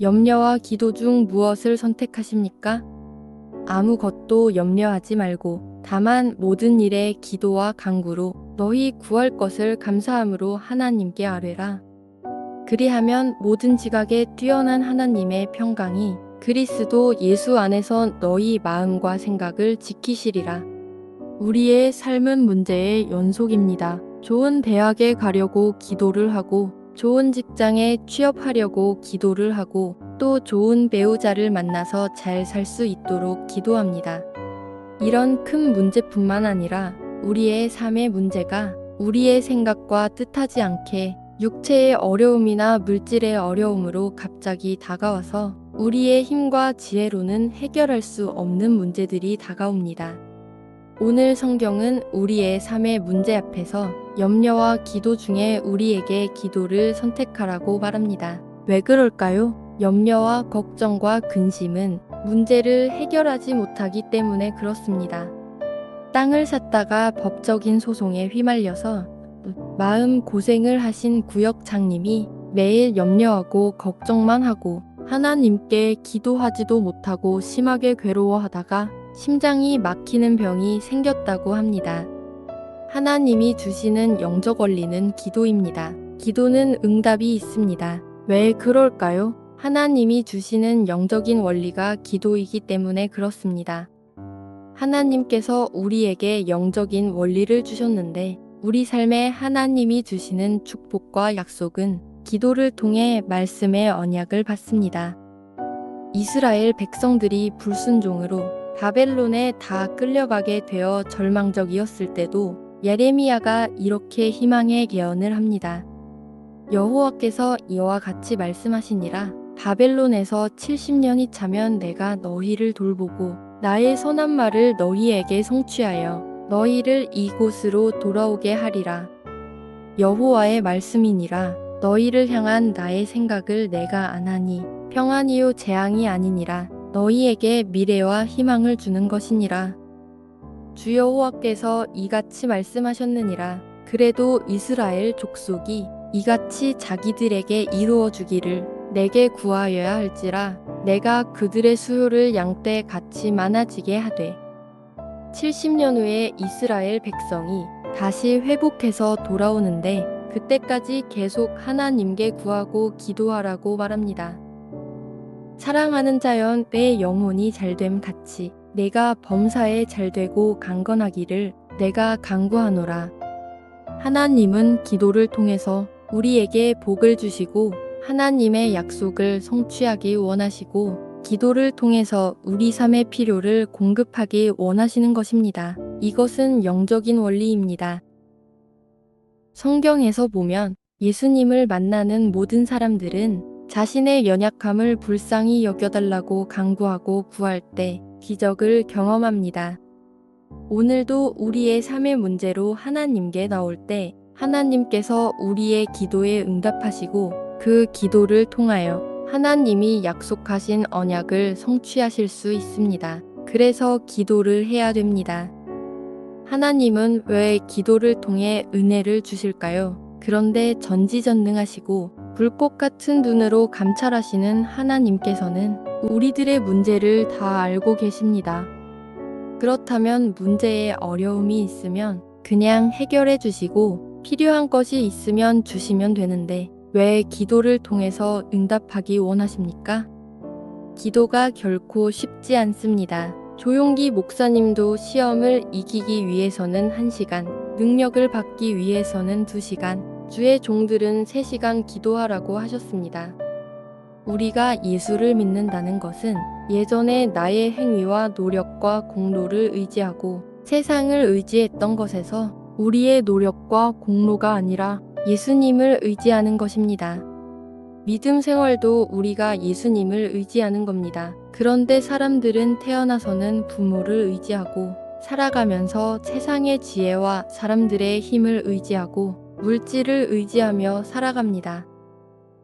염려와 기도 중 무엇을 선택하십니까? 아무것도 염려하지 말고 다만 모든 일에 기도와 간구로 너희 구할 것을 감사함으로 하나님께 아뢰라. 그리하면 모든 지각에 뛰어난 하나님의 평강이 그리스도 예수 안에서 너희 마음과 생각을 지키시리라. 우리의 삶은 문제의 연속입니다. 좋은 대학에 가려고 기도를 하고, 좋은 직장에 취업하려고 기도를 하고, 또 좋은 배우자를 만나서 잘 살 수 있도록 기도합니다. 이런 큰 문제뿐만 아니라 우리의 삶의 문제가 우리의 생각과 뜻하지 않게 육체의 어려움이나 물질의 어려움으로 갑자기 다가와서 우리의 힘과 지혜로는 해결할 수 없는 문제들이 다가옵니다. 오늘 성경은 우리의 삶의 문제 앞에서 염려와 기도 중에 우리에게 기도를 선택하라고 말합니다. 왜 그럴까요? 염려와 걱정과 근심은 문제를 해결하지 못하기 때문에 그렇습니다. 땅을 샀다가 법적인 소송에 휘말려서 마음 고생을 하신 구역장님이 매일 염려하고 걱정만 하고 하나님께 기도하지도 못하고 심하게 괴로워하다가 심장이 막히는 병이 생겼다고 합니다. 하나님이 주시는 영적 원리는 기도입니다. 기도는 응답이 있습니다. 왜 그럴까요? 하나님이 주시는 영적인 원리가 기도이기 때문에 그렇습니다. 하나님께서 우리에게 영적인 원리를 주셨는데 우리 삶에 하나님이 주시는 축복과 약속은 기도를 통해 말씀의 언약을 받습니다. 이스라엘 백성들이 불순종으로 바벨론에 다 끌려가게 되어 절망적이었을 때도 예레미야가 이렇게 희망의 예언을 합니다. 여호와께서 이와 같이 말씀하시니라. 바벨론에서 70년이 차면 내가 너희를 돌보고 나의 선한 말을 너희에게 성취하여 너희를 이곳으로 돌아오게 하리라. 여호와의 말씀이니라. 너희를 향한 나의 생각을 내가 아나니 평안이요 재앙이 아니니라. 너희에게 미래와 희망을 주는 것이니라. 주 여호와께서 이같이 말씀하셨느니라. 그래도 이스라엘 족속이 이같이 자기들에게 이루어 주기를 내게 구하여야 할지라. 내가 그들의 수요를 양떼 같이 많아지게 하되 70년 후에 이스라엘 백성이 다시 회복해서 돌아오는데 그때까지 계속 하나님께 구하고 기도하라고 말합니다. 사랑하는 자연 내 영혼이 잘됨 같이 내가 범사에 잘되고 강건하기를 내가 간구하노라. 하나님은 기도를 통해서 우리에게 복을 주시고 하나님의 약속을 성취하기 원하시고 기도를 통해서 우리 삶의 필요를 공급하기 원하시는 것입니다. 이것은 영적인 원리입니다. 성경에서 보면 예수님을 만나는 모든 사람들은 자신의 연약함을 불쌍히 여겨달라고 간구하고 구할 때 기적을 경험합니다. 오늘도 우리의 삶의 문제로 하나님께 나올 때 하나님께서 우리의 기도에 응답하시고 그 기도를 통하여 하나님이 약속하신 언약을 성취하실 수 있습니다. 그래서 기도를 해야 됩니다. 하나님은 왜 기도를 통해 은혜를 주실까요? 그런데 전지전능하시고 불꽃 같은 눈으로 감찰하시는 하나님께서는 우리들의 문제를 다 알고 계십니다. 그렇다면 문제에 어려움이 있으면 그냥 해결해 주시고 필요한 것이 있으면 주시면 되는데 왜 기도를 통해서 응답하기 원하십니까? 기도가 결코 쉽지 않습니다. 조용기 목사님도 시험을 이기기 위해서는 1시간, 능력을 받기 위해서는 2시간, 주의 종들은 3시간 기도하라고 하셨습니다. 우리가 예수를 믿는다는 것은 예전에 나의 행위와 노력과 공로를 의지하고 세상을 의지했던 것에서 우리의 노력과 공로가 아니라 예수님을 의지하는 것입니다. 믿음 생활도 우리가 예수님을 의지하는 겁니다. 그런데 사람들은 태어나서는 부모를 의지하고 살아가면서 세상의 지혜와 사람들의 힘을 의지하고 물질을 의지하며 살아갑니다.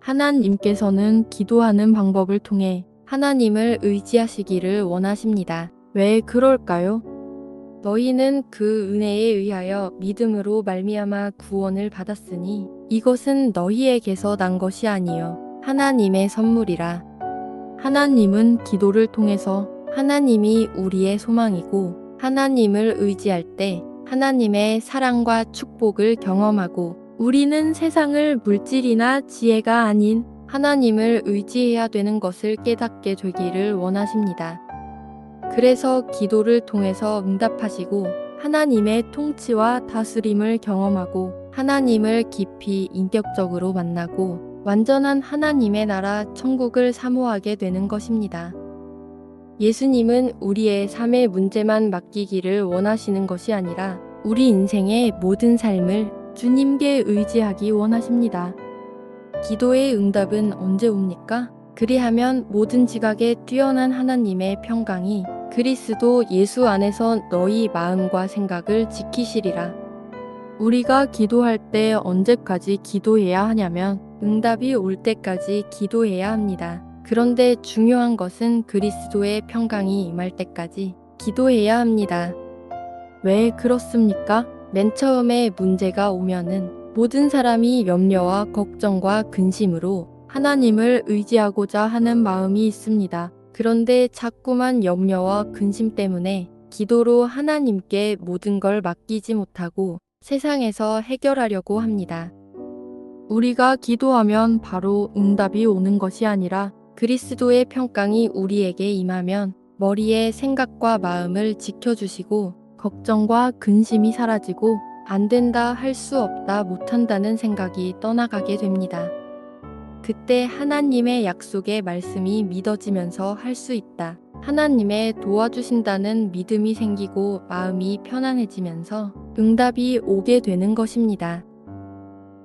하나님께서는 기도하는 방법을 통해 하나님을 의지하시기를 원하십니다. 왜 그럴까요? 너희는 그 은혜에 의하여 믿음으로 말미암아 구원을 받았으니 이것은 너희에게서 난 것이 아니요 하나님의 선물이라. 하나님은 기도를 통해서 하나님이 우리의 소망이고 하나님을 의지할 때 하나님의 사랑과 축복을 경험하고 우리는 세상을 물질이나 지혜가 아닌 하나님을 의지해야 되는 것을 깨닫게 되기를 원하십니다. 그래서 기도를 통해서 응답하시고 하나님의 통치와 다스림을 경험하고 하나님을 깊이 인격적으로 만나고 완전한 하나님의 나라 천국을 사모하게 되는 것입니다. 예수님은 우리의 삶의 문제만 맡기기를 원하시는 것이 아니라 우리 인생의 모든 삶을 주님께 의지하기 원하십니다. 기도의 응답은 언제 옵니까? 그리하면 모든 지각에 뛰어난 하나님의 평강이 그리스도 예수 안에서 너희 마음과 생각을 지키시리라. 우리가 기도할 때 언제까지 기도해야 하냐면 응답이 올 때까지 기도해야 합니다. 그런데 중요한 것은 그리스도의 평강이 임할 때까지 기도해야 합니다. 왜 그렇습니까? 맨 처음에 문제가 오면은 모든 사람이 염려와 걱정과 근심으로 하나님을 의지하고자 하는 마음이 있습니다. 그런데 자꾸만 염려와 근심 때문에 기도로 하나님께 모든 걸 맡기지 못하고 세상에서 해결하려고 합니다. 우리가 기도하면 바로 응답이 오는 것이 아니라 그리스도의 평강이 우리에게 임하면 머리의 생각과 마음을 지켜주시고 걱정과 근심이 사라지고 안 된다, 할 수 없다, 못한다는 생각이 떠나가게 됩니다. 그때 하나님의 약속의 말씀이 믿어지면서 할 수 있다. 하나님의 도와주신다는 믿음이 생기고 마음이 편안해지면서 응답이 오게 되는 것입니다.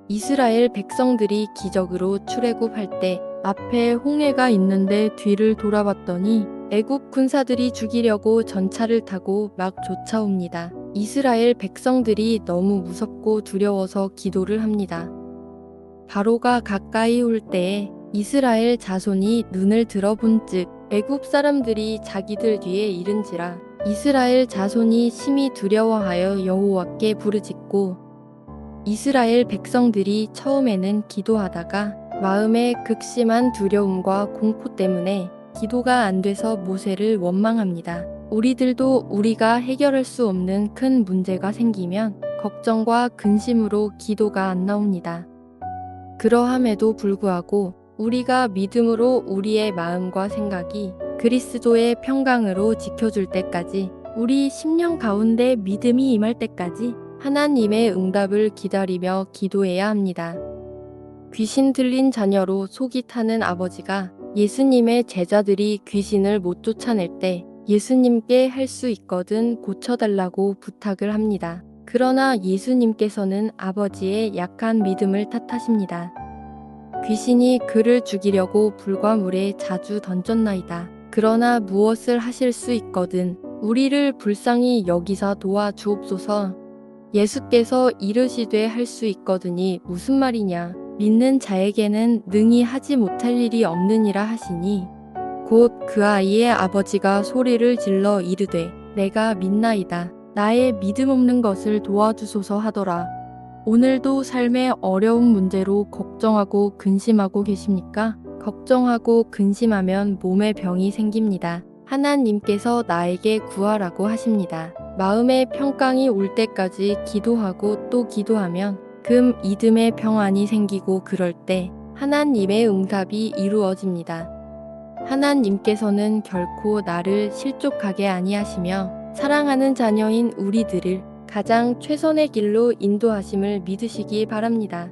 이스라엘 백성들이 기적으로 출애굽할 때 앞에 홍해가 있는데 뒤를 돌아봤더니 애굽 군사들이 죽이려고 전차를 타고 막 쫓아옵니다. 이스라엘 백성들이 너무 무섭고 두려워서 기도를 합니다. 바로가 가까이 올 때에 이스라엘 자손이 눈을 들어본즉 애굽 사람들이 자기들 뒤에 이른지라 이스라엘 자손이 심히 두려워하여 여호와께 부르짖고 이스라엘 백성들이 처음에는 기도하다가 마음의 극심한 두려움과 공포 때문에 기도가 안 돼서 모세를 원망합니다. 우리들도 우리가 해결할 수 없는 큰 문제가 생기면 걱정과 근심으로 기도가 안 나옵니다. 그러함에도 불구하고 우리가 믿음으로 우리의 마음과 생각이 그리스도의 평강으로 지켜줄 때까지 우리 심령 가운데 믿음이 임할 때까지 하나님의 응답을 기다리며 기도해야 합니다. 귀신 들린 자녀로 속이 타는 아버지가 예수님의 제자들이 귀신을 못 쫓아낼 때 예수님께 할 수 있거든 고쳐달라고 부탁을 합니다. 그러나 예수님께서는 아버지의 약한 믿음을 탓하십니다. 귀신이 그를 죽이려고 불과 물에 자주 던졌나이다. 그러나 무엇을 하실 수 있거든 우리를 불쌍히 여기사 도와주옵소서. 예수께서 이르시되 할 수 있거든이 무슨 말이냐. 믿는 자에게는 능히 하지 못할 일이 없느니라 하시니 곧 그 아이의 아버지가 소리를 질러 이르되 내가 믿나이다. 나의 믿음 없는 것을 도와주소서 하더라. 오늘도 삶의 어려운 문제로 걱정하고 근심하고 계십니까? 걱정하고 근심하면 몸에 병이 생깁니다. 하나님께서 나에게 구하라고 하십니다. 마음의 평강이 올 때까지 기도하고 또 기도하면 금 이듬의 평안이 생기고 그럴 때 하나님의 응답이 이루어집니다. 하나님께서는 결코 나를 실족하게 아니하시며 사랑하는 자녀인 우리들을 가장 최선의 길로 인도하심을 믿으시기 바랍니다.